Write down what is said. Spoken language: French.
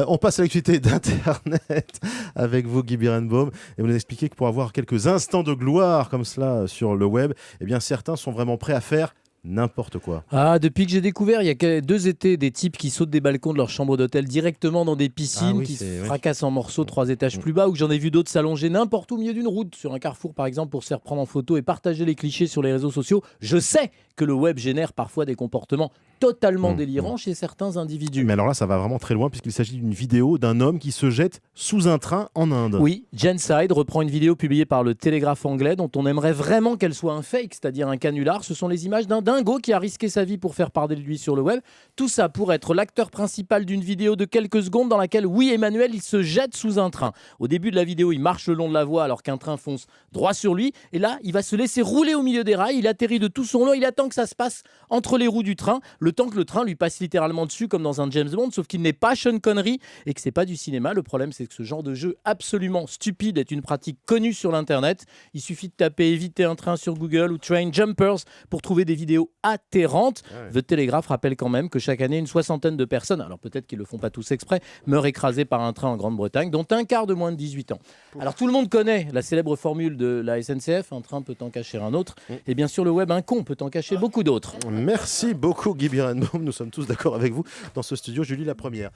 On passe à l'actualité d'Internet avec vous, Guy Birenbaum, et vous nous expliquez que pour avoir quelques instants de gloire comme cela sur le web, eh bien certains sont vraiment prêts à faire n'importe quoi. Ah, depuis que j'ai découvert, il y a 2 étés, des types qui sautent des balcons de leur chambre d'hôtel directement dans des Ah piscines, oui, qui se oui. fracassent en morceaux 3 étages plus bas, ou que j'en ai vu d'autres s'allonger n'importe où au milieu d'une route, sur un carrefour par exemple, pour se faire prendre en photo et partager les clichés sur les réseaux sociaux. Je sais que le web génère parfois des comportements totalement délirants chez certains individus. Mais alors là, ça va vraiment très loin puisqu'il s'agit d'une vidéo d'un homme qui se jette sous un train en Inde. Oui, Genside reprend une vidéo publiée par le Télégraphe anglais dont on aimerait vraiment qu'elle soit un fake, c'est-à-dire un canular. Ce sont les images d'un dingo qui a risqué sa vie pour faire parler de lui sur le web. Tout ça pour être l'acteur principal d'une vidéo de quelques secondes dans laquelle, oui, Emmanuel, il se jette sous un train. Au début de la vidéo, il marche le long de la voie alors qu'un train fonce droit sur lui. Et là, il va se laisser rouler au milieu des rails. Il atterrit de tout son long. Il attend que ça se passe entre les roues du train, le temps que le train lui passe littéralement dessus comme dans un James Bond, sauf qu'il n'est pas Sean Connery et que c'est pas du cinéma. Le problème, c'est que ce genre de jeu absolument stupide est une pratique connue sur l'internet. Il suffit de taper éviter un train sur Google ou train jumpers pour trouver des vidéos atterrantes. The Telegraph rappelle quand même que chaque année une 60aine de personnes, alors peut-être qu'ils le font pas tous exprès, meurent écrasées par un train en Grande-Bretagne, dont un quart de moins de 18 ans. Alors tout le monde connaît la célèbre formule de la SNCF, un train peut en cacher un autre, et bien sûr le web, un con peut en cacher beaucoup d'autres. Merci beaucoup, Guy Birenbaum. Nous sommes tous d'accord avec vous dans ce studio. Julie, la première.